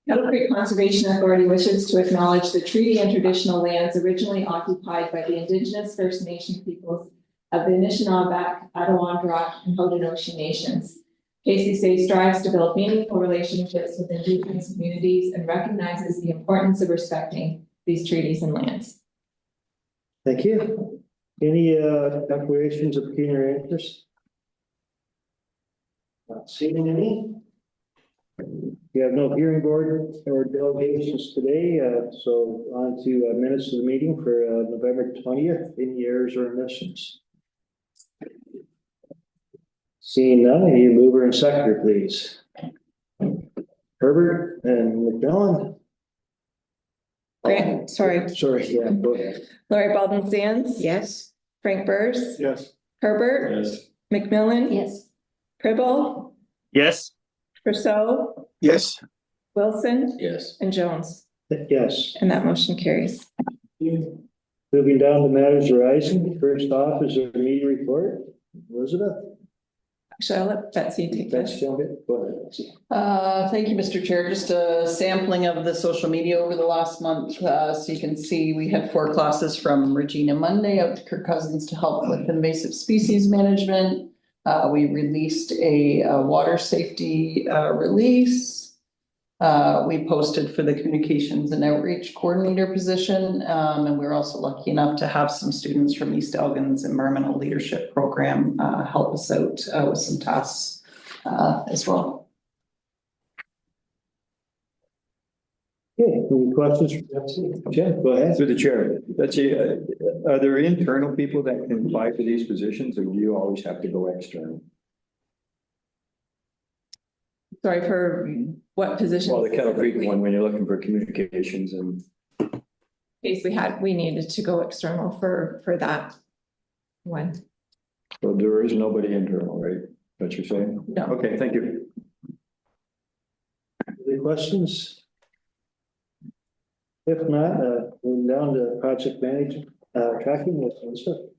Kettle Creek Conservation Authority wishes to acknowledge the treaty and traditional lands originally occupied by the Indigenous First Nation peoples of the Anishinaabe, Attawandarock, and Haudenosaunee nations. KCSA strives to build meaningful relationships with Indigenous communities and recognizes the importance of respecting these treaties and lands. Thank you. Any declarations of pecuniary interest? Not seeing any. We have no hearing board or delegations today, so on to minutes of the meeting for November 20th. Any errors or omissions? Seeing none, I need a mover and seconder, please. Herbert and McMillan. Sorry, yeah, go ahead. Laurie Baldwin Sands. Yes. Frank Burrs. Yes. Herbert. Yes. McMillan. Yes. Pribble. Yes. Rousseau. Yes. Wilson. Yes. And Jones. Yes. And that motion carries. Moving down to matters arising. First off is a meeting report. Elizabeth. Actually, I'll let Betsy take That's this. go ahead. Betsy. Thank you, Mr. Chair. Just a sampling of the social media over the last month. So you can see we had 4 classes from Regina Monday out to Kirk Cousins to help with invasive species management. We released a water safety release. We posted for the communications and outreach coordinator position. And we were also lucky enough to have some students from East Elgin's environmental leadership program help us out with some tasks as well. Okay, any questions for Betsy? Okay, go ahead. Through the chair, Betsy, are there internal people that can apply for these positions, or do you always have to go external? Sorry, for what position? Well, the Kettle Creek one, when you're looking for communications and. Case we needed to go external for that one. So there is nobody internal, right? That's what you're saying? No. Okay, thank you. Any questions? If not, moving down to project management, tracking with Elizabeth.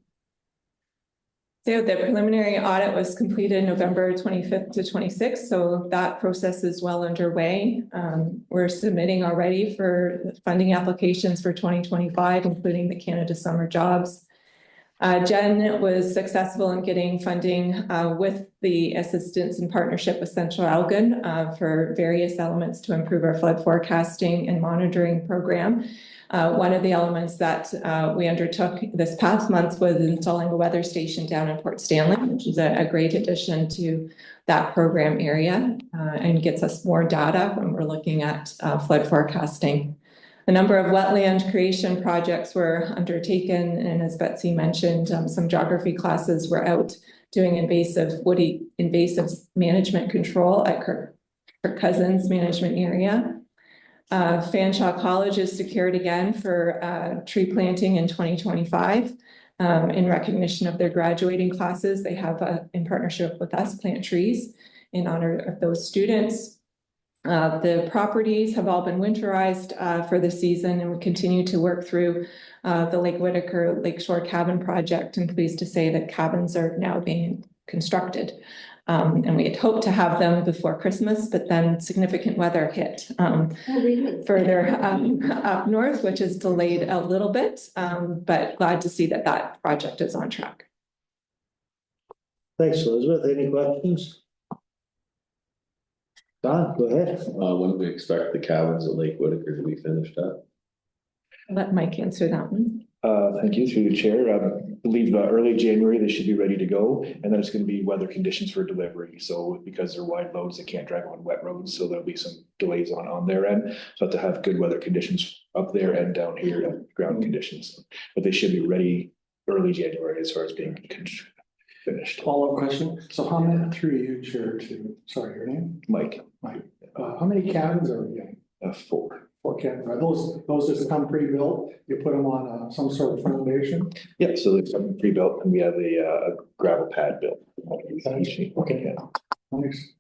So the preliminary audit was completed November 25th to 26th. So that process is well underway. We're submitting already for funding applications for 2025, including the Canada Summer Jobs. Jen was successful in getting funding with the assistance and partnership with Central Elgin for various elements to improve our flood forecasting and monitoring program. One of the elements that we undertook this past month was installing a weather station down in Port Stanley, which is a great addition to that program area and gets us more data when we're looking at flood forecasting. A number of wetland creation projects were undertaken, and as Betsy mentioned, some geography classes were out doing woody invasive management control at Kirk Cousins Management Area. Fanshawe College is secured again for tree planting in 2025 in recognition of their graduating classes. They have, in partnership with us, plant trees in honor of those students. The properties have all been winterized for the season, and we continue to work through the Lake Whitaker Lakeshore Cabin Project. I'm pleased to say that cabins are now being constructed. And we had hoped to have them before Christmas, but then significant weather hit further up north, which is delayed a little bit, but glad to see that that project is on track. Thanks, Elizabeth. Any questions? Don, go ahead. When do we expect the cabins at Lake Whitaker to be finished up? Let Mike answer that one. Thank you, through the chair. I believe early January, they should be ready to go. And then it's going to be weather conditions for delivery. So because they're wide loads, they can't drive on wet roads. So there'll be some delays on their end. So have to have good weather conditions up there and down here, ground conditions. But they should be ready early January as far as being finished. Follow-up question. So how many, through you, Chair, to, sorry, your name? Mike. How many cabins are we getting? 4. 4 cabins. Are those just come pre-built? You put them on some sort of foundation? Yeah, so there's some pre-built and we have a gravel pad built. Okay. Yeah. Thanks.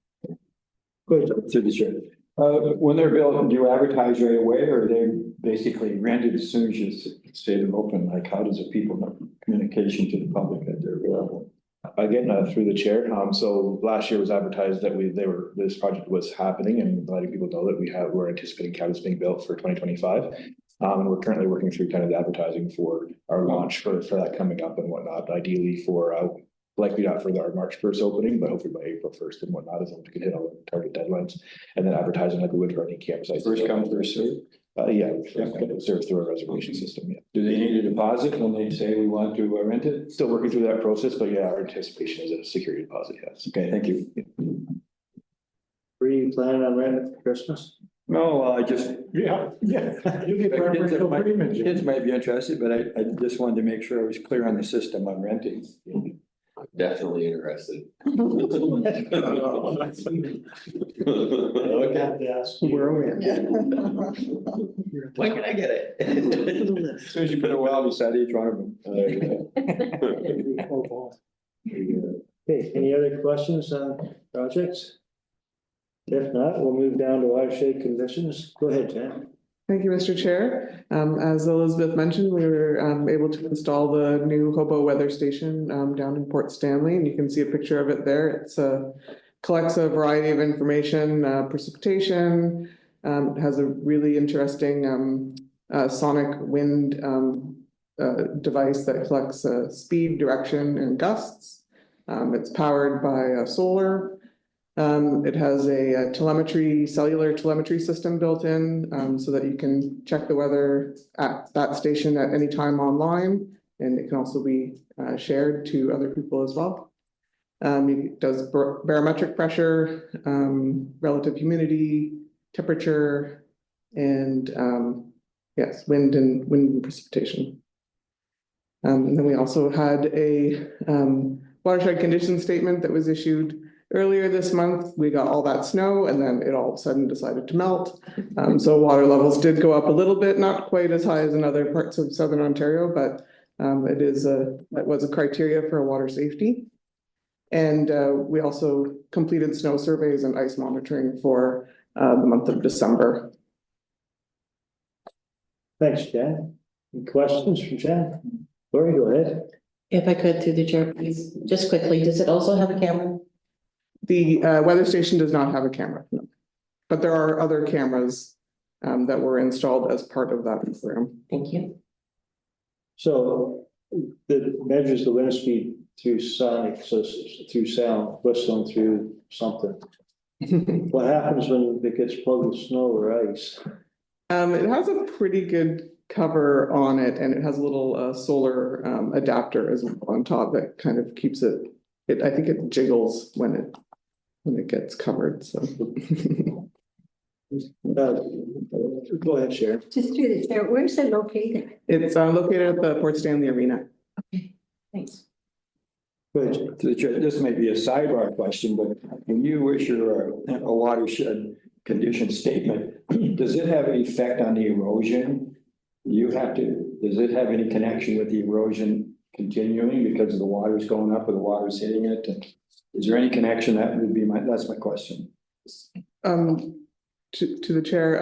Go ahead, through the chair. When they're built, do you advertise right away, or are they basically rented as soon as you say them open? Like, how does the people know communication to the public that they're available? again, through the chair, so last year was advertised that this project was happening and letting people know that we're anticipating cabins being built for 2025. And we're currently working through kind of the advertising for our launch for that coming up and whatnot, ideally for, likely not for our March 1st opening, but hopefully by April 1st and whatnot, as long as we can hit all the target deadlines. And then advertising like we would for any campsite. First come, first served. Yeah, served through a reservation system, yeah. Do they need a deposit when they say we want to rent it? Still working through that process, but yeah, our anticipation is a security deposit, yes. Okay, thank you. Were you planning on renting it for Christmas? No, I just. Yeah. You get preferential treatment. Kids might be interested, but I just wanted to make sure I was clear on the system on renting. Definitely interested. Where are we at? When can I get it? As soon as you put a well beside each one of them. Okay, any other questions on projects? If not, we'll move down to watershed conditions. Go ahead, Jen. Thank you, Mr. Chair. As Elizabeth mentioned, we were able to install the new Hobo weather station down in Port Stanley, and you can see a picture of it there. It's collects a variety of information, precipitation. It has a really interesting sonic wind device that collects speed, direction, and gusts. It's powered by solar. It has a cellular telemetry system built in, so that you can check the weather at that station at any time online, and it can also be shared to other people as well. It does barometric pressure, relative humidity, temperature, and yes, wind and precipitation. And then we also had a watershed condition statement that was issued earlier this month. We got all that snow and then it all of a sudden decided to melt. So water levels did go up a little bit, not quite as high as in other parts of Southern Ontario, but that was a criteria for water safety. And we also completed snow surveys and ice monitoring for the month of December. Thanks, Jen. Any questions from Jen? Lori, go ahead. If I could, through the chair, please, just quickly, does it also have a camera? The weather station does not have a camera, no. But there are other cameras that were installed as part of that program. Thank you. So it measures the wind speed through sonic, so through sound, whistling through something. What happens when it gets plugged with snow or ice? It has a pretty good cover on it, and it has a little solar adapter as well on top that kind of keeps it. I think it jiggles when it gets covered. So. Go ahead, Sharon. Just through the chair, where's it located? It's located at the Port Stanley Arena. Okay, thanks. Good. This may be a sidebar question, but when you issue a watershed condition statement, does it have an effect on the erosion? Does it have any connection with the erosion continuing because of the water's going up or the water's hitting it? And is there any connection? That's my question. To the chair,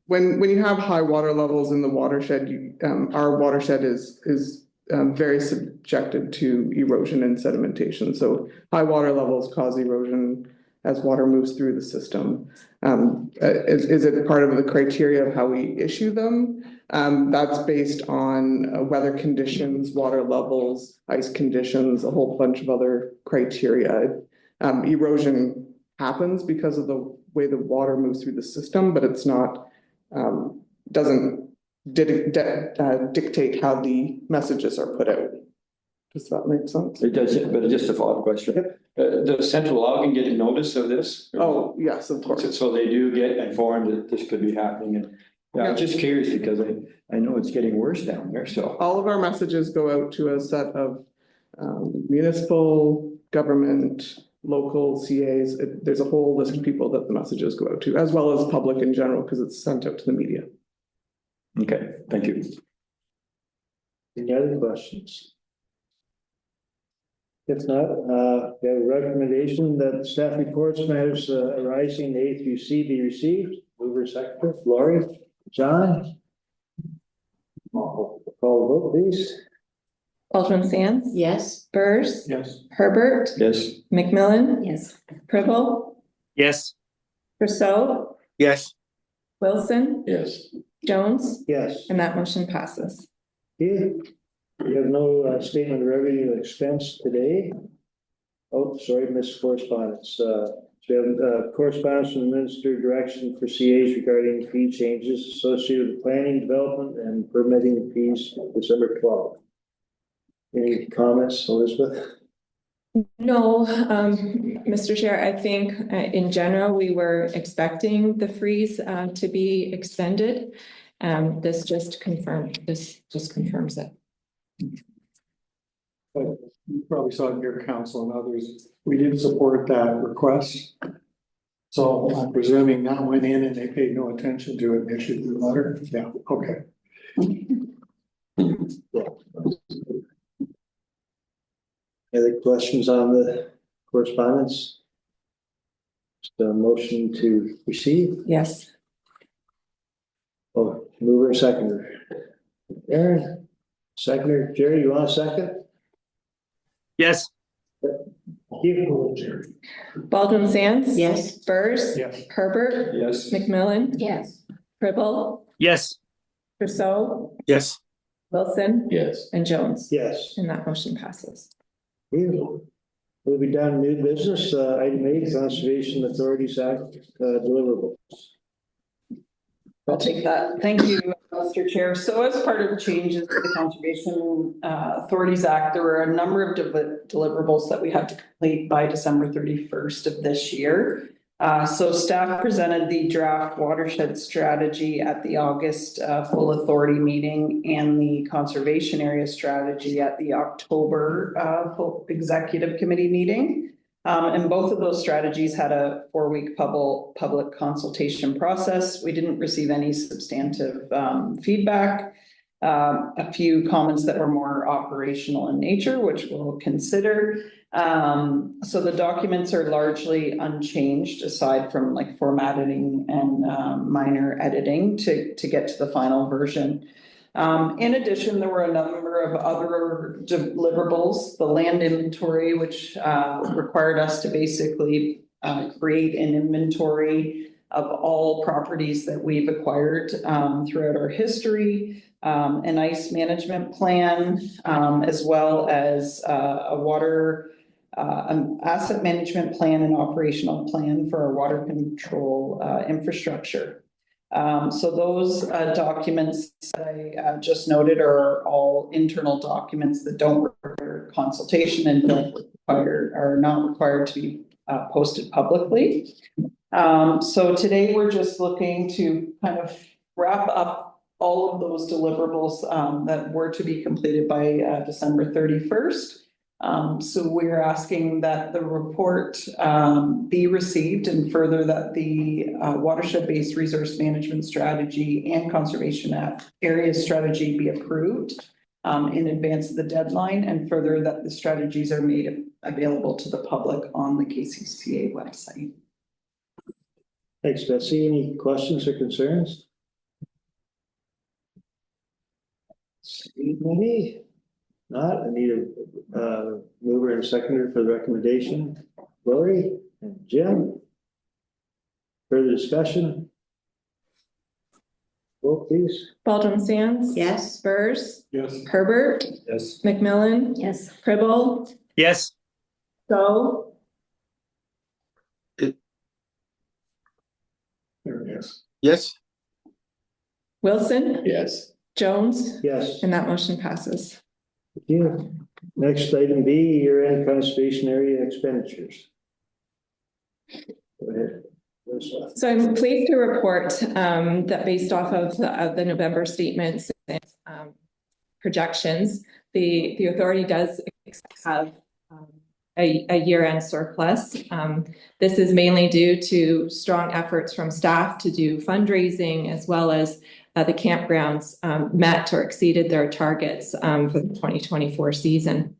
when you have high water levels in the watershed, our watershed is very subjected to erosion and sedimentation. So high water levels cause erosion as water moves through the system. Is it part of the criteria of how we issue them? That's based on weather conditions, water levels, ice conditions, a whole bunch of other criteria. Erosion happens because of the way the water moves through the system, but it's not, doesn't dictate how the messages are put out. Does that make sense? It does, but just a follow-up question. Does Central Ogden get a notice of this? Oh, yes, of course. So they do get informed that this could be happening, and I'm just curious because I know it's getting worse down there, so. All of our messages go out to a set of municipal, government, local CAs. There's a whole list of people that the messages go out to, as well as public in general, because it's sent out to the media. Okay, thank you. Any other questions? If not, we have a recommendation that staff reports matters arising A through C be received. Mover sector, Lori, John. Call the vote, please. Alderman Sands. Yes. Burrs. Yes. Herbert. Yes. McMillan. Yes. Pribble. Yes. Rousseau. Yes. Wilson. Yes. Jones. Yes. And that motion passes. Okay. We have no statement of revenue expense today. Oh, sorry, missed correspondence. So we have correspondence from the Minister direction for CAs regarding fee changes associated with planning, development, and permitting fees December 12th. Any comments, Elizabeth? No, Mr. Chair, I think in general, we were expecting the freeze to be extended. This just confirms it. But you probably saw it in your council and others, we did support that request. So I'm presuming that went in and they paid no attention to it, and issued the letter, yeah, okay. Any questions on the correspondence? Just a motion to receive. Yes. Oh, mover and seconder. Aaron, seconder, Jerry, you want a second? Yes. You. Baldwin Sands. Yes. Burrs. Yes. Herbert. Yes. McMillan. Yes. Pribble. Yes. Rousseau. Yes. Wilson. Yes. And Jones. Yes. And that motion passes. Moving down to new business, item 8, Conservation Authorities Act deliverables. I'll take that. Thank you, Mr. Chair. So as part of the changes to the Conservation Authorities Act, there were a number of deliverables that we had to complete by December 31st of this year. So staff presented the draft watershed strategy at the August full authority meeting and the conservation area strategy at the October full executive committee meeting. And both of those strategies had a 4-week public consultation process. We didn't receive any substantive feedback. A few comments that were more operational in nature, which we'll consider. So the documents are largely unchanged aside from like formatting and minor editing to get to the final version. In addition, there were a number of other deliverables, the land inventory, which required us to basically create an inventory of all properties that we've acquired throughout our history, an ice management plan, as well as a water an asset management plan and operational plan for our water control infrastructure. So those documents I just noted are all internal documents that don't require consultation and are not required to be posted publicly. So today we're just looking to kind of wrap up all of those deliverables that were to be completed by December 31st. So we're asking that the report be received and further that the watershed-based resource management strategy and conservation area strategy be approved in advance of the deadline, and further that the strategies are made available to the public on the KCCA website. Thanks, Betsy. Any questions or concerns? See any? Not, I need a mover and a seconder for the recommendation. Lori and Jim. Further discussion? Vote please. Baldwin Sands. Yes. Burrs. Yes. Herbert. Yes. McMillan. Yes. Pribble. Yes. So. There it is. Yes. Wilson. Yes. Jones. Yes. And that motion passes. Thank you. Next item B, year-end conservation area expenditures. Go ahead. So I'm pleased to report that based off of the November statements and projections, the authority does have a year-end surplus. This is mainly due to strong efforts from staff to do fundraising, as well as the campgrounds met or exceeded their targets for the 2024 season.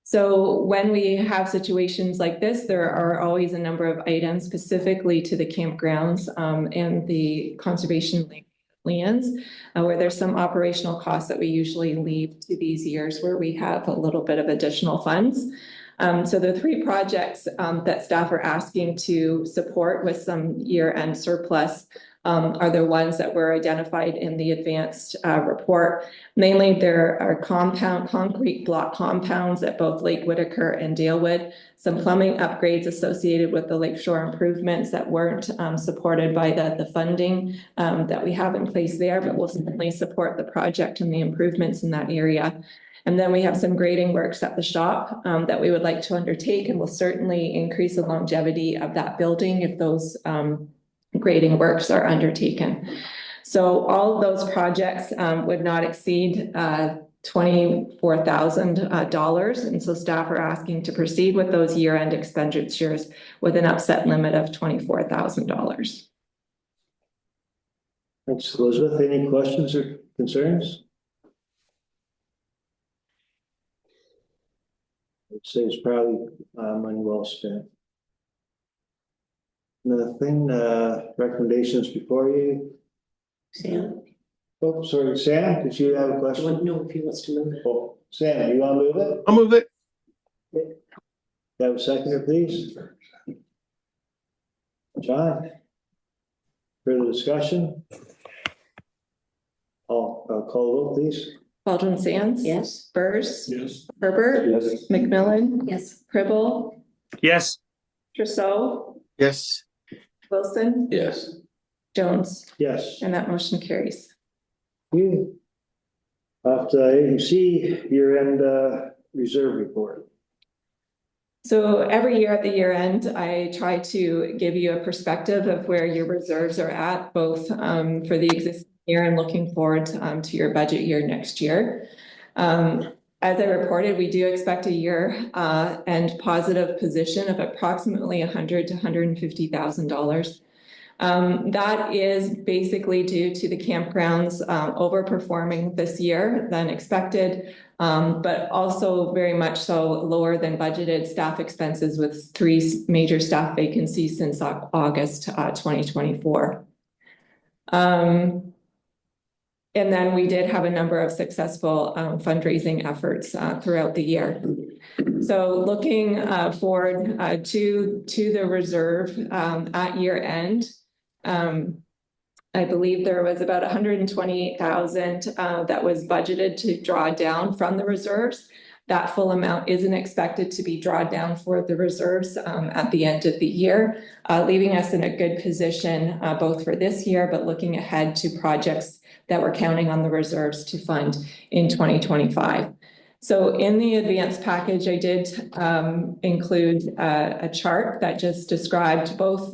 So when we have situations like this, there are always a number of items specifically to the campgrounds and the conservation lands, where there's some operational costs that we usually leave to these years where we have a little bit of additional funds. So the three projects that staff are asking to support with some year-end surplus are the ones that were identified in the advanced report. Mainly, there are concrete block compounds at both Lake Whitaker and Dalewood, some plumbing upgrades associated with the lakeshore improvements that weren't supported by the funding that we have in place there, but will certainly support the project and the improvements in that area. And then we have some grading works at the shop that we would like to undertake, and will certainly increase the longevity of that building if those grading works are undertaken. So all of those projects would not exceed $24,000. And so staff are asking to proceed with those year-end expenditures with an upset limit of $24,000. Thanks, Elizabeth. Any questions or concerns? I'd say it's probably money well spent. Nothing, recommendations before you. Sam, Oh, sorry, Sam, did you have a I question? want to know if he wants to move it. Oh, Sam, you want to move it? I'll move it. Have a seconder, please. John? Further discussion? I'll call the vote, please. Baldwin Sands. Yes? Burrs. Yes. Herbert. Yes. McMillan. Yes. Pribble. Yes. Trousseau. Yes. Wilson. Yes. Jones. Yes. And that motion carries. You. After AMC year-end reserve report. So every year at the year end, I try to give you a perspective of where your reserves are at, both for the existing year and looking forward to your budget year next year. As I reported, we do expect a year end positive position of approximately $100,000 to $150,000. That is basically due to the campgrounds overperforming this year than expected, but also very much so lower than budgeted staff expenses with 3 major staff vacancies since August 2024. And then we did have a number of successful fundraising efforts throughout the year. So looking forward to the reserve at year end, I believe there was about $128,000 that was budgeted to draw down from the reserves. That full amount isn't expected to be drawn down for the reserves at the end of the year, leaving us in a good position both for this year, but looking ahead to projects that we're counting on the reserves to fund in 2025. So in the advanced package, I did include a chart that just described both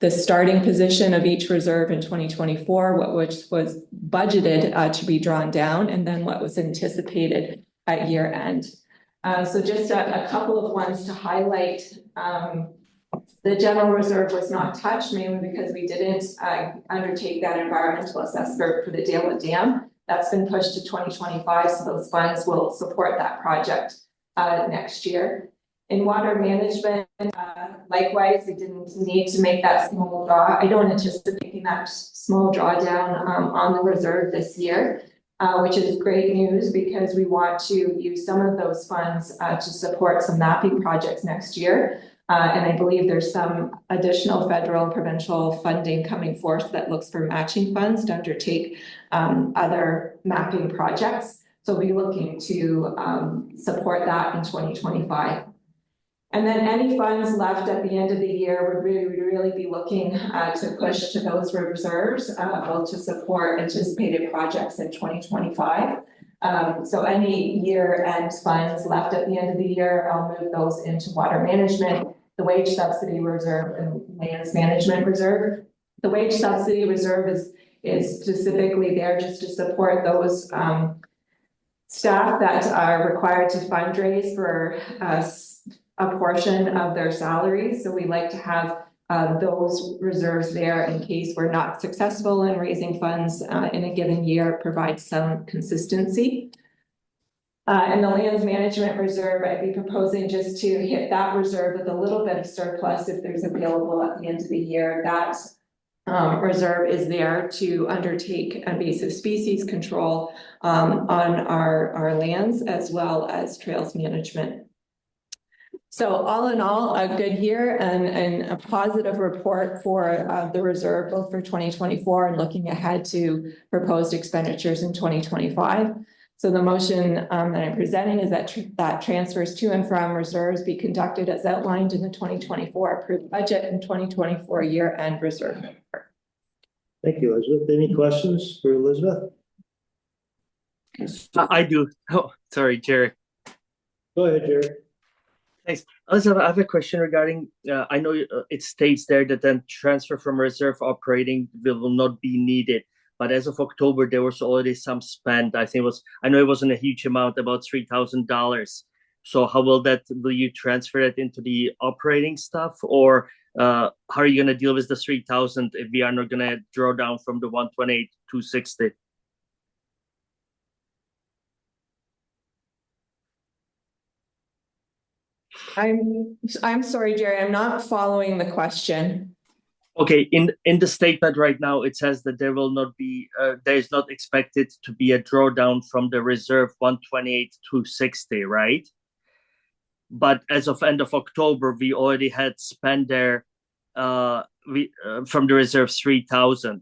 the starting position of each reserve in 2024, which was budgeted to be drawn down, and then what was anticipated at year end. So just a couple of ones to highlight. The general reserve was not touched, mainly because we didn't undertake that environmental assessment for the Dalewood Dam. That's been pushed to 2025, so those funds will support that project next year. In water management, likewise, we didn't need to make that small draw. I don't anticipate making that small drawdown on the reserve this year, which is great news because we want to use some of those funds to support some mapping projects next year. And I believe there's some additional federal and provincial funding coming forth that looks for matching funds to undertake other mapping projects. So we'll be looking to support that in 2025. And then any funds left at the end of the year would really be looking to push to those reserves, both to support anticipated projects in 2025. So any year-end funds left at the end of the year, I'll move those into water management, the wage subsidy reserve, and lands management reserve. The wage subsidy reserve is specifically there just to support those staff that are required to fundraise for a portion of their salaries. So we like to have those reserves there in case we're not successful in raising funds in a given year, provide some consistency. And the lands management reserve, I'd be proposing just to hit that reserve with a little bit of surplus if there's available at the end of the year. That reserve is there to undertake invasive species control on our lands as well as trails management. So all in all, a good year and a positive report for the reserve, both for 2024 and looking ahead to proposed expenditures in 2025. So the motion that I'm presenting is that that transfers to and from reserves be conducted as outlined in the 2024 approved budget and 2024 year-end reserve report. Thank you, Elizabeth. Any questions for Elizabeth? I do. Oh, sorry, Jerry. Go ahead, Jerry. Thanks. Elizabeth, I have a question regarding, I know it states there that then transfer from reserve operating will not be needed. But as of October, there was already some spent. I think I know it wasn't a huge amount, about $3,000. So how will you transfer it into the operating stuff? Or how are you going to deal with the 3,000 if we are not going to draw down from the 128, 260? I'm sorry, Jerry, I'm not following the question. Okay, in the statement right now, it says that there will not be, there is not expected to be a drawdown from the reserve 128 to 60, right? But as of end of October, we already had spent there from the reserve 3,000.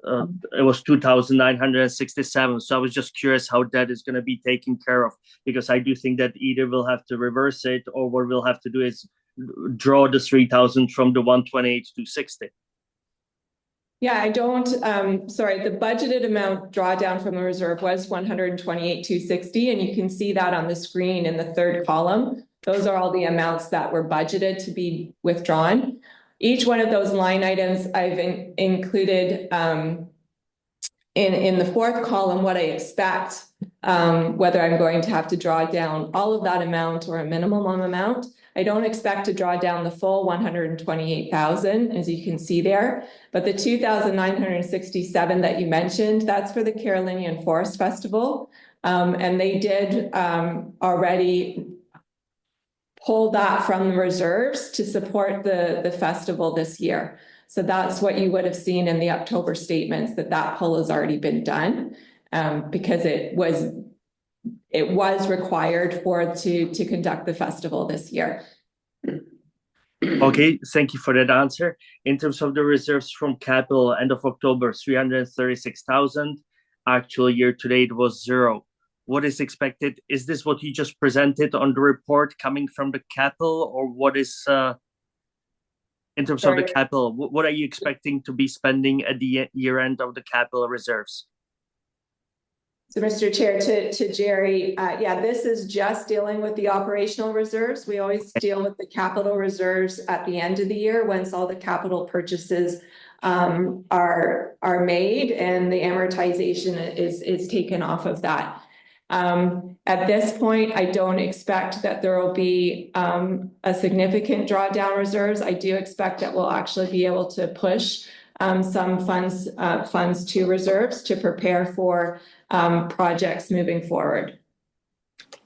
It was 2,967. So I was just curious how that is going to be taken care of, because I do think that either we'll have to reverse it or what we'll have to do is draw the 3,000 from the 128 to 60. Yeah, I don't, sorry, the budgeted amount drawdown from the reserve was 128,260, and you can see that on the screen in the third column. Those are all the amounts that were budgeted to be withdrawn. Each one of those line items I've included in the fourth column what I expect, whether I'm going to have to draw down all of that amount or a minimum amount. I don't expect to draw down the full 128,000, as you can see there, but the 2,967 that you mentioned, that's for the Carolinian Forest Festival. And they did already pull that from the reserves to support the festival this year. So that's what you would have seen in the October statements, that pull has already been done, because it was required to conduct the festival this year. Okay, thank you for that answer. In terms of the reserves from capital, end of October, 336,000. Actual year to date was 0. What is expected? Is this what you just presented on the report coming from the capital, or what is in terms of the capital? What are you expecting to be spending at the year end of the capital reserves? So, Mr. Chair, to Jerry, yeah, this is just dealing with the operational reserves. We always deal with the capital reserves at the end of the year, once all the capital purchases are made and the amortization is taken off of that. At this point, I don't expect that there will be a significant drawdown reserves. I do expect that we'll actually be able to push some funds to reserves to prepare for projects moving forward.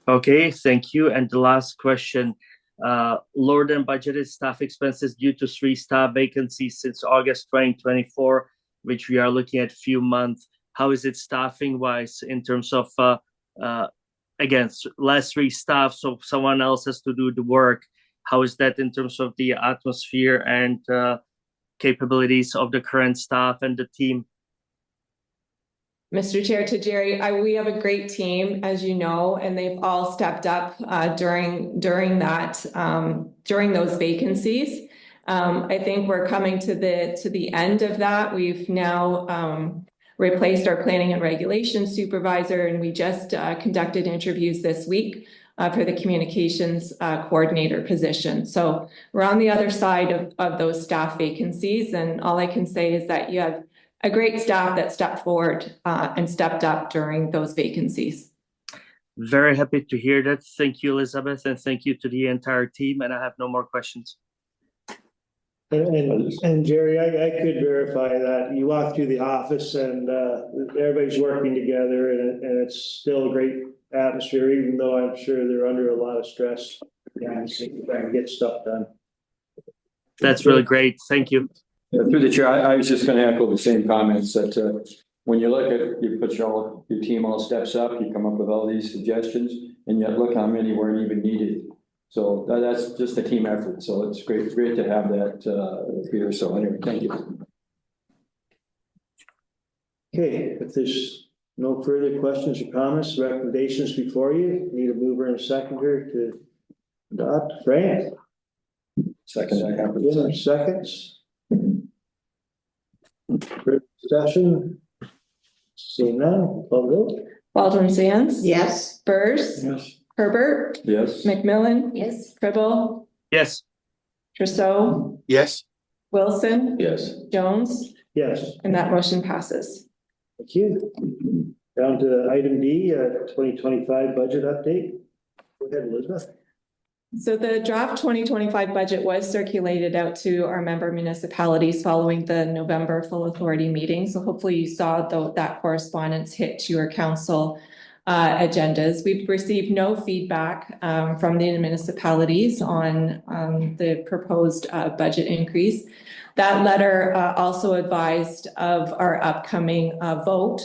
Okay, thank you. And the last question, lower than budgeted staff expenses due to 3 staff vacancies since August 2024, which we are looking at few months. How is it staffing wise in terms of, again, last 3 staff, so someone else has to do the work. How is that in terms of the atmosphere and capabilities of the current staff and the team? Mr. Chair, to Jerry, we have a great team, as you know, and they've all stepped up during those vacancies. I think we're coming to the end of that. We've now replaced our planning and regulation supervisor, and we just conducted interviews this week for the communications coordinator position. So we're on the other side of those staff vacancies, and all I can say is that you have a great staff that stepped forward and stepped up during those vacancies. Very happy to hear that. Thank you, Elizabeth, and thank you to the entire team. And I have no more questions. And Jerry, I could verify that you walk through the office and everybody's working together, and it's still a great atmosphere, even though I'm sure they're under a lot of stress. Yeah, trying to get stuff done. That's really great. Thank you. Through the chair, I was just gonna echo the same comments that, when you look at, you put your team all steps up, you come up with all these suggestions, and yet look how many weren't even needed. So that's just a team effort, so it's great to have that, here, so anyway, thank you. Okay, if there's no further questions or comments, recommendations before you, need a mover and a seconder to adopt. Frank? Second, I have. Jim, seconds. Further discussion? Seeing none, call the vote. Baldwin Sands. Yes. Burrs. Yes. Herbert. Yes. McMillan. Yes. Cribble. Yes. Trousseau. Yes. Wilson. Yes. Jones. Yes, And that motion passes. thank you. Down to item D, 2025 budget update. Go ahead, Elizabeth. So the draft 2025 budget was circulated out to our member municipalities following the November full authority meeting. So hopefully you saw that correspondence hit your council agendas. We've received no feedback from the municipalities on the proposed budget increase. That letter also advised of our upcoming vote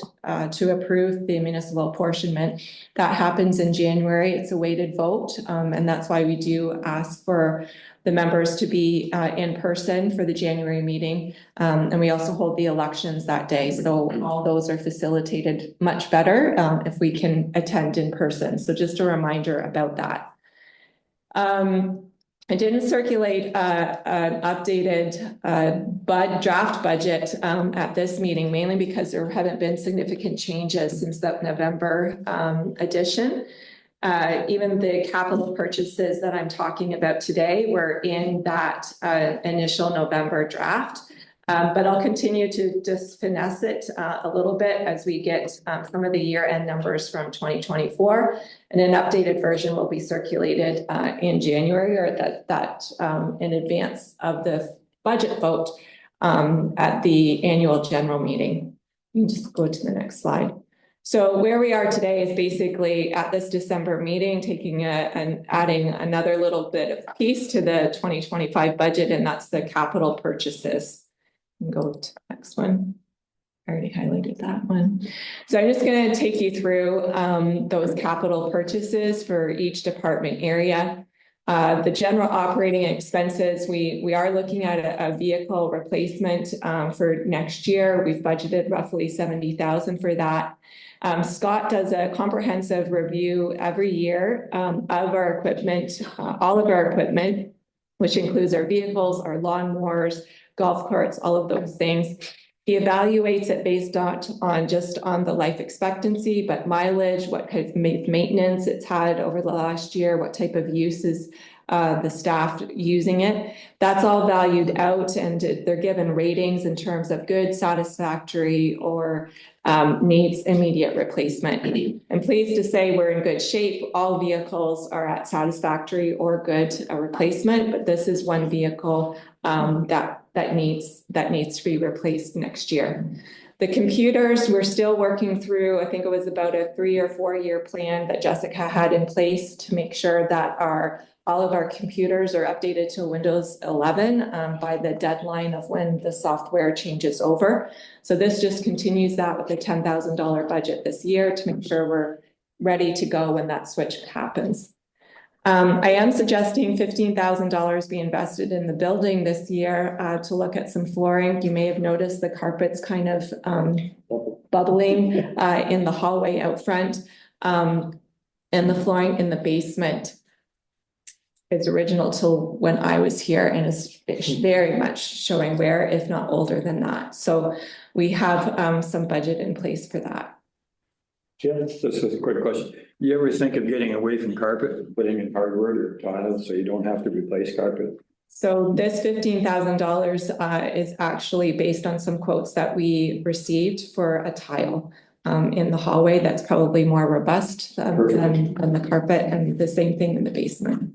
to approve the municipal apportionment. That happens in January. It's a weighted vote, and that's why we do ask for the members to be in person for the January meeting. And we also hold the elections that day. So all those are facilitated much better if we can attend in person. So just a reminder about that. I didn't circulate an updated draft budget at this meeting, mainly because there haven't been significant changes since that November edition. Even the capital purchases that I'm talking about today were in that initial November draft. But I'll continue to just finesse it a little bit as we get some of the year-end numbers from 2024. And an updated version will be circulated in January, or that in advance of the budget vote at the annual general meeting. You can just go to the next slide. So where we are today is basically at this December meeting, taking and adding another little bit of piece to the 2025 budget, and that's the capital purchases. Go to the next one. I already highlighted that one. So I'm just going to take you through those capital purchases for each department area. The general operating expenses, we are looking at a vehicle replacement for next year. We've budgeted roughly $70,000 for that. Scott does a comprehensive review every year of our equipment, all of our equipment, which includes our vehicles, our lawnmowers, golf carts, all of those things. He evaluates it based on just the life expectancy, but mileage, what kind of maintenance it's had over the last year, what type of uses the staff using it. That's all valued out, and they're given ratings in terms of good, satisfactory, or needs immediate replacement. I'm pleased to say we're in good shape. All vehicles are at satisfactory or good replacement, but this is one vehicle that needs to be replaced next year. The computers, we're still working through, I think it was about a 3 or 4 year plan that Jessica had in place to make sure that all of our computers are updated to Windows 11 by the deadline of when the software changes over. So this just continues that with the $10,000 budget this year to make sure we're ready to go when that switch happens. I am suggesting $15,000 be invested in the building this year to look at some flooring. You may have noticed the carpet's kind of bubbling in the hallway out front, and the flooring in the basement is original till when I was here and is very much showing wear, if not older than that. So we have some budget in place for that. Jim? This is a quick question. You ever think of getting away from carpet, putting in hardwood or tile so you don't have to replace carpet? So this $15,000 is actually based on some quotes that we received for a tile in the hallway that's probably more robust than the carpet, and the same thing in the basement.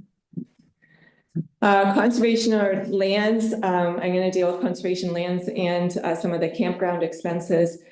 Conservation or lands, I'm going to deal with conservation lands and some of the campground expenses.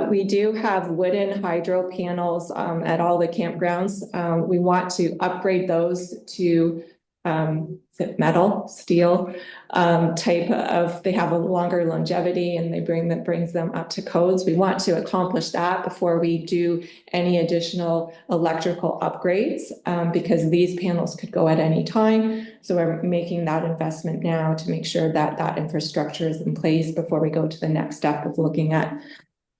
We do have wooden hydro panels at all the campgrounds. We want to upgrade those to is it metal, steel, type of, they have a longer longevity and that brings them up to codes. We want to accomplish that before we do any additional electrical upgrades, because these panels could go at any time. So we're making that investment now to make sure that that infrastructure is in place before we go to the next step of looking at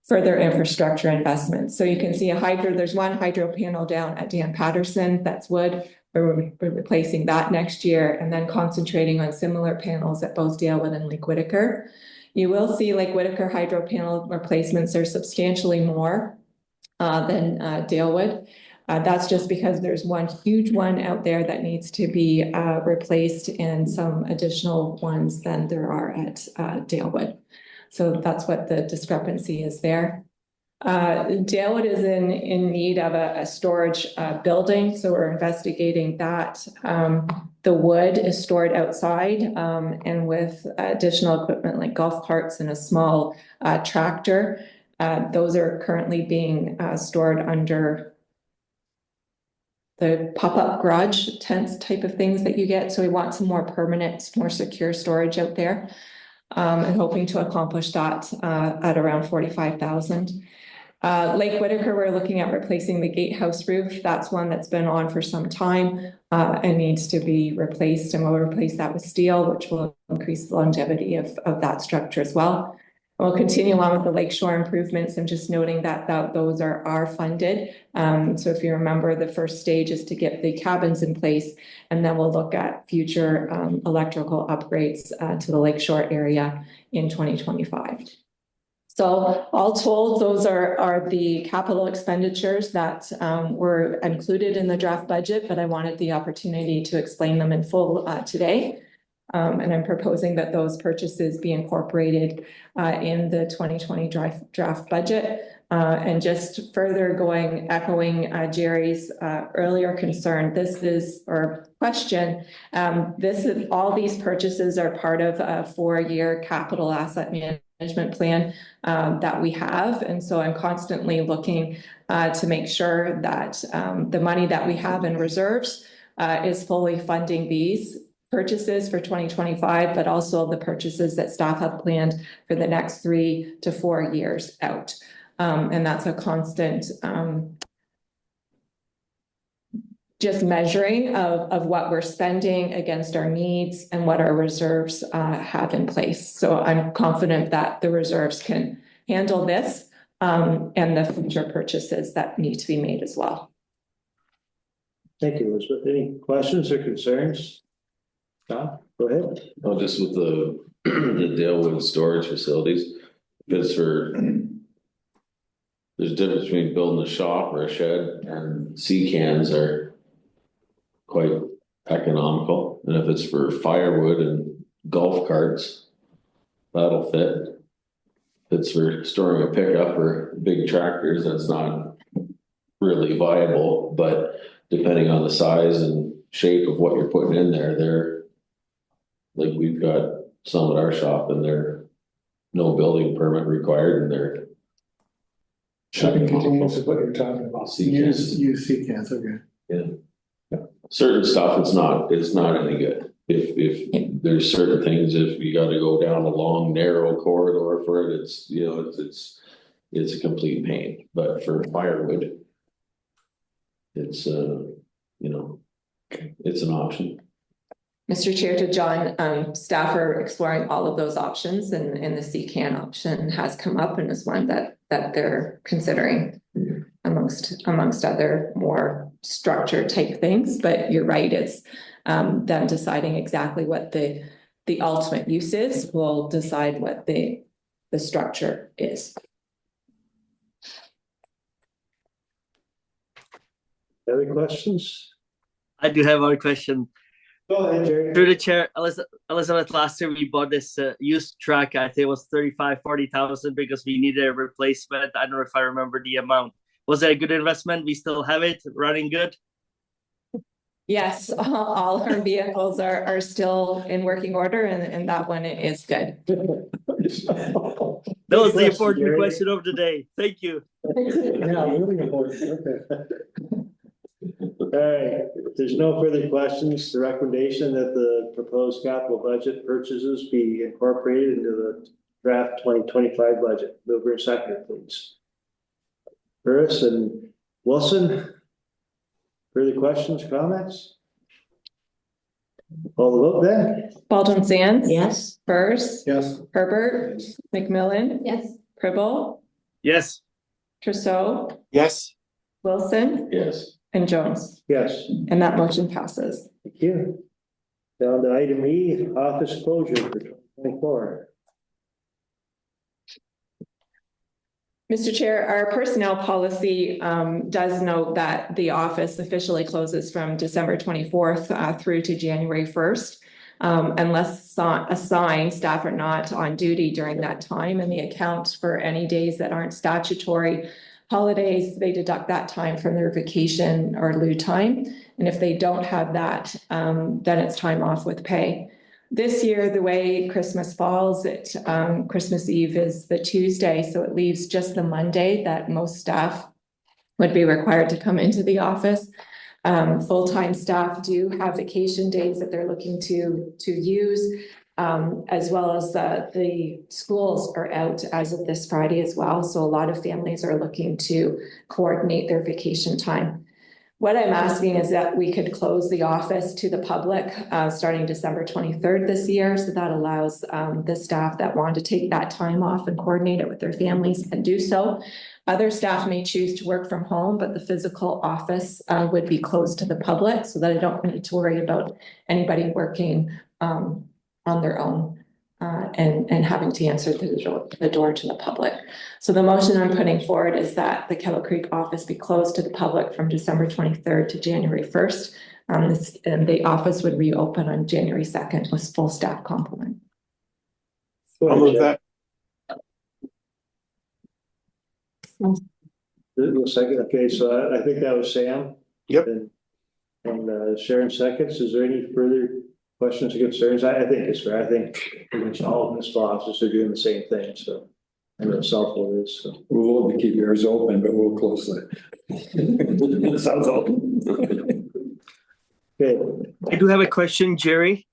further infrastructure investments. So you can see there's one hydro panel down at Dan Patterson, that's wood. We're replacing that next year and then concentrating on similar panels at both Dalewood and Lake Whitaker. You will see Lake Whitaker hydro panel replacements are substantially more than Dalewood. That's just because there's one huge one out there that needs to be replaced and some additional ones than there are at Dalewood. So that's what the discrepancy is there. Dalewood is in need of a storage building, so we're investigating that. The wood is stored outside, and with additional equipment like golf carts and a small tractor, those are currently being stored under the pop-up garage tents type of things that you get. So we want some more permanent, more secure storage out there, and hoping to accomplish that at around 45,000. Lake Whitaker, we're looking at replacing the gatehouse roof. That's one that's been on for some time and needs to be replaced, and we'll replace that with steel, which will increase the longevity of that structure as well. We'll continue on with the lakeshore improvements. I'm just noting that those are funded. So if you remember, the first stage is to get the cabins in place, and then we'll look at future electrical upgrades to the lakeshore area in 2025. So all told, those are the capital expenditures that were included in the draft budget, but I wanted the opportunity to explain them in full today. And I'm proposing that those purchases be incorporated in the 2020 draft budget. And just further echoing Jerry's earlier concern, question. All these purchases are part of a 4-year capital asset management plan that we have. And so I'm constantly looking to make sure that the money that we have in reserves is fully funding these purchases for 2025, but also the purchases that staff have planned for the next 3 to 4 years out. And that's a constant just measuring of what we're spending against our needs and what our reserves have in place. So I'm confident that the reserves can handle this and the future purchases that need to be made as well. Thank you, Elizabeth. Any questions or concerns? Tom, go ahead. Well, just with the Dalewood storage facilities, because there's a difference between building a shop or a shed, and sea cans are quite economical. And if it's for firewood and golf carts, that'll fit. If it's for storing a pickup or big tractors, that's not really viable. But depending on the size and shape of what you're putting in there, they're like, we've got some at our shop and they're no building permit required, and they're shipping containers is what you're talking about. Use sea cans, okay. Yeah. Certain stuff it's not any good. If there's certain things, if you got to go down a long narrow corridor for it, it's a complete pain. But for firewood, it's it's an option. Mr. Chair, to John, staff are exploring all of those options, and the C-CAN option has come up and is one that they're considering amongst other more structure type things. But you're right, it's them deciding exactly what the ultimate use is will decide what the structure is. Other questions? I do have one question. Go ahead, Jerry. Through the chair, Elizabeth, last year we bought this used truck. I think it was 40,000 because we needed a replacement. I don't know if I remember the amount. Was it a good investment? We still have it running good? Yes, all our vehicles are still in working order, and that one is good. That was the important question of the day. Thank you. Yeah, really important. Okay. right, if there's no further questions, the recommendation that the proposed capital budget purchases be incorporated into the draft 2025 budget. Mover and seconder, please. Burris and Wilson. Further questions, comments? Call the vote then. Baldwin Sands. Yes. Burrs. Yes. Herbert. McMillan. Yes. Pribble. Yes. Trousseau. Yes. Wilson. Yes. And Jones. Yes, And that motion passes. thank you. Down to item E, office closure for 2024. Mr. Chair, our personnel policy does note that the office officially closes from December 24th through to January 1st. Unless assigned, staff are not on duty during that time, and the account for any days that aren't statutory holidays, they deduct that time from their vacation or lieu time. And if they don't have that, then it's time off with pay. This year, the way Christmas falls, Christmas Eve is the Tuesday, so it leaves just the Monday that most staff would be required to come into the office. Full-time staff do have vacation days that they're looking to use, as well as the schools are out as of this Friday as well. So a lot of families are looking to coordinate their vacation time. What I'm asking is that we could close the office to the public starting December 23rd this year. So that allows the staff that want to take that time off and coordinate it with their families and do so. Other staff may choose to work from home, but the physical office would be closed to the public so that I don't need to worry about anybody working on their own and having to answer the door to the public. So the motion I'm putting forward is that the Kettle Creek office be closed to the public from December 23rd to January 1st. And the office would reopen on January 2nd with full staff complement. I'll move that. The second, okay, so I think that was Sam. Yep. And Sharon seconds. Is there any further questions or concerns? I think it's fair. I think pretty much all of municipal offices are doing the same thing, so. I know Southwood is, so. We'll keep yours open, but we'll close it. Sounds open. Okay, I do have a question, Jerry.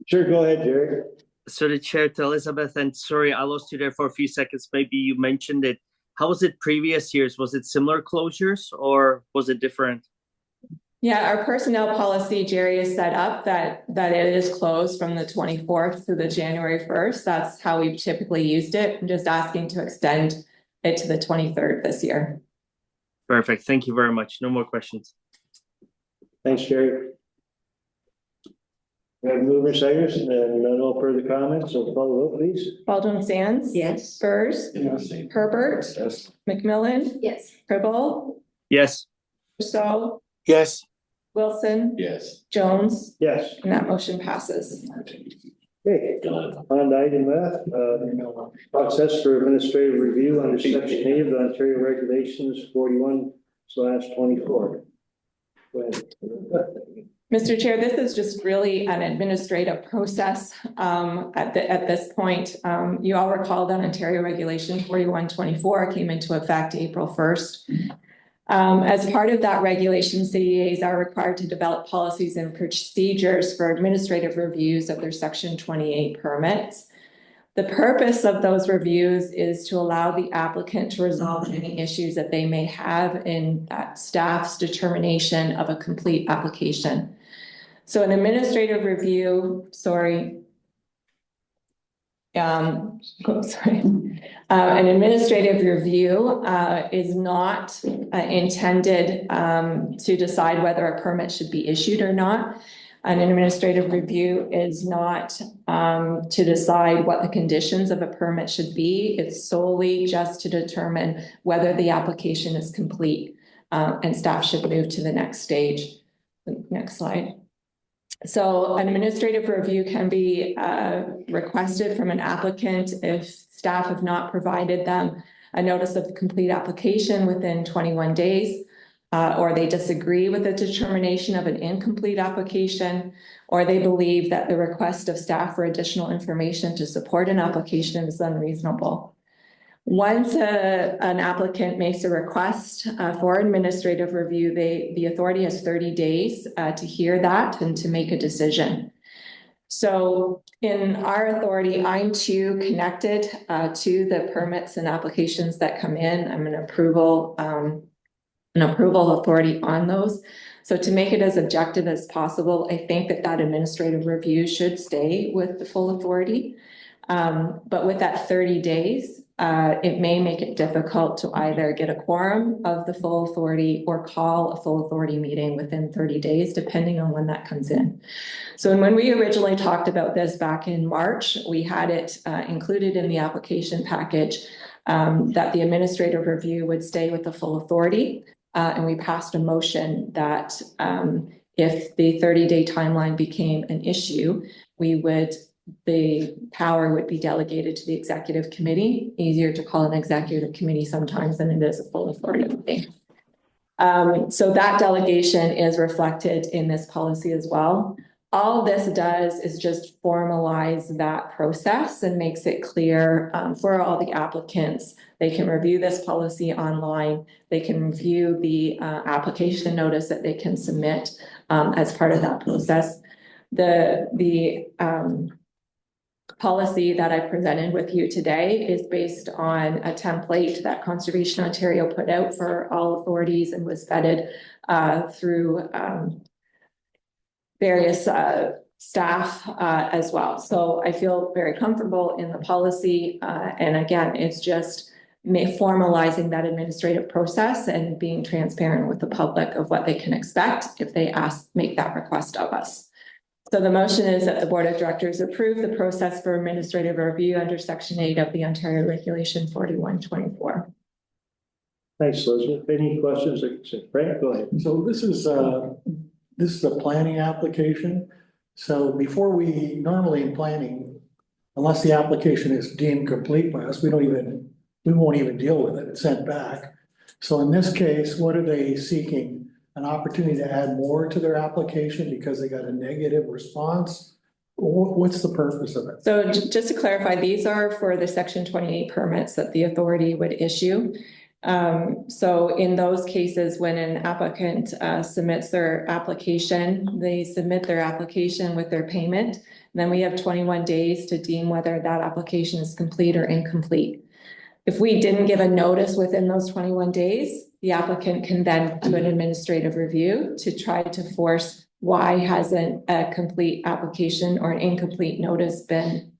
sure, go ahead, Jerry. So the chair to Elizabeth, and sorry, I lost you there for a few seconds. Maybe you mentioned it. How was it previous years? Was it similar closures or was it different? Yeah, our personnel policy, Jerry, is set up that it is closed from the 24th to the January 1st. That's how we've typically used it. I'm just asking to extend it to the 23rd this year. Perfect. Thank you very much. No more questions. Thanks, Jerry. We have mover seconders and no further comments, so call the vote, please. Baldwin Sands. Yes. Burrs. Yes. Herbert. Yes. McMillan. Yes. Pribble. Yes. Trousseau. Yes. Wilson. Yes. Jones. Yes, And that motion passes. okay, on to item F, process for administrative review under section 8 of the Ontario Regulations 41/24. Go ahead. Mr. Chair, this is just really an administrative process at this point. You all recall that Ontario Regulation 41/24 came into effect April 1st. As part of that regulation, CDAs are required to develop policies and procedures for administrative reviews of their Section 28 permits. The purpose of those reviews is to allow the applicant to resolve any issues that they may have in that staff's determination of a complete application. So an administrative review, an administrative review is not intended to decide whether a permit should be issued or not. An administrative review is not to decide what the conditions of a permit should be. It's solely just to determine whether the application is complete and staff should move to the next stage. Next slide. So an administrative review can be requested from an applicant if staff have not provided them a notice of the complete application within 21 days, or they disagree with the determination of an incomplete application, or they believe that the request of staff for additional information to support an application is unreasonable. Once an applicant makes a request for administrative review, the authority has 30 days to hear that and to make a decision. So in our authority, I'm too connected to the permits and applications that come in. I'm an approval authority on those. So to make it as objective as possible, I think that administrative review should stay with the full authority. But with that 30 days, it may make it difficult to either get a quorum of the full authority or call a full authority meeting within 30 days, depending on when that comes in. So when we originally talked about this back in March, we had it included in the application package that the administrative review would stay with the full authority. And we passed a motion that if the 30-day timeline became an issue, the power would be delegated to the executive committee. Easier to call an executive committee sometimes than it is a full authority. So that delegation is reflected in this policy as well. All this does is just formalize that process and makes it clear for all the applicants. They can review this policy online. They can review the application notice that they can submit as part of that process. The policy that I presented with you today is based on a template that Conservation Ontario put out for all authorities and was vetted through various staff as well. So I feel very comfortable in the policy. And again, it's just formalizing that administrative process and being transparent with the public of what they can expect if they make that request of us. So the motion is that the Board of Directors approve the process for administrative review under Section 8 of the Ontario Regulation 4124. Thanks, Elizabeth. Any questions? Frank, go ahead. So this is a planning application. So before we, normally in planning, unless the application is deemed complete by us, we won't even deal with it. It's sent back. So in this case, what are they seeking? An opportunity to add more to their application because they got a negative response? What's the purpose of it? So just to clarify, these are for the Section 28 permits that the authority would issue. So in those cases, when an applicant submits their application, they submit their application with their payment. Then we have 21 days to deem whether that application is complete or incomplete. If we didn't give a notice within those 21 days, the applicant can then do an administrative review to try to force why hasn't a complete application or an incomplete notice been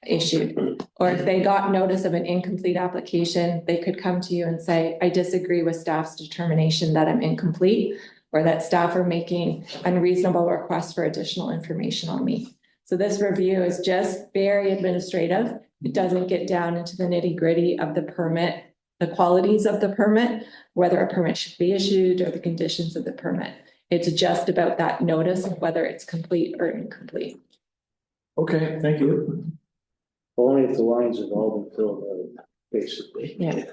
issued. Or if they got notice of an incomplete application, they could come to you and say, I disagree with staff's determination that I'm incomplete, or that staff are making unreasonable requests for additional information on me. So this review is just very administrative. It doesn't get down into the nitty-gritty of the permit, the qualities of the permit, whether a permit should be issued or the conditions of the permit. It's just about that notice of whether it's complete or incomplete. Okay, thank you. Only if the lines have all been filled out, basically. Yeah.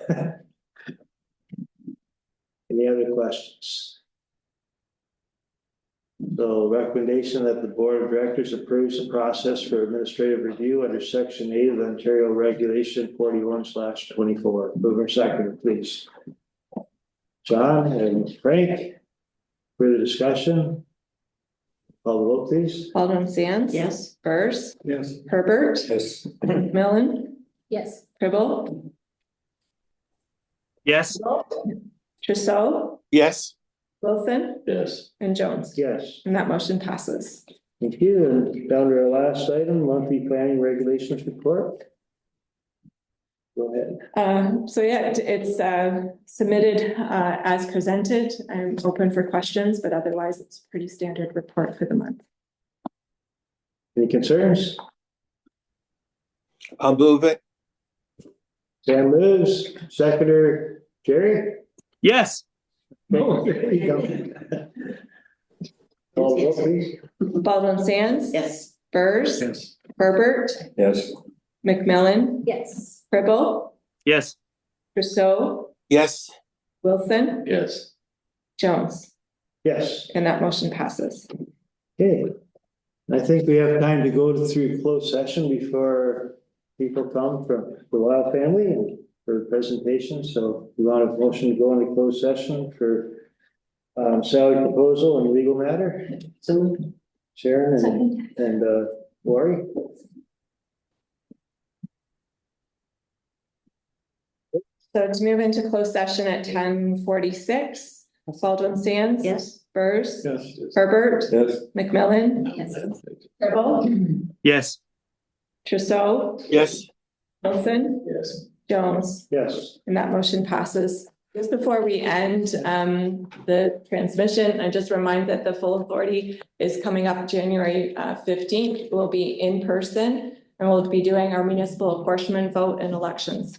Any other questions? So recommendation that the Board of Directors approves the process for administrative review under Section 8 of the Ontario Regulation 41/24. Mover second, please. John and Frank, further discussion? Call the vote, please. Alderman Sands? Yes. Burrs? Yes. Herbert? Yes. McMillan? Yes. Tribble? Yes. Trousseau? Yes. Wilson? Yes. And Jones? Yes. And that motion passes. Thank you. And down to our last item, monthly planning regulations report. Go ahead. So yeah, it's submitted as presented. I'm open for questions, but otherwise it's a pretty standard report for the month. Any concerns? I'll move it. Sam moves. Seconder, Jerry? Yes. Oh, there you go. Call the vote, please. Baldwin Sands? Yes. Burrs? Yes. Herbert? Yes. McMillan? Yes. Tribble? Yes. Trousseau? Yes. Wilson? Yes. Jones? Yes. And that motion passes. Okay. I think we have time to go through closed session before people come from the Wild family. for presentation, so we want a motion to go into closed session for salary proposal and legal matter. So, Sharon and Lori. So to move into closed session at 10:46, Baldwin Sands. yes. Burrs. Yes. Herbert. Yes. McMillan. Yes. Tribble. Yes. Trousseau. Yes. Wilson. Yes. Jones. Yes. And that motion passes. Just before we end the transmission, I just remind that the full authority is coming up January 15th. We'll be in person and we'll be doing our municipal apportionment vote and elections.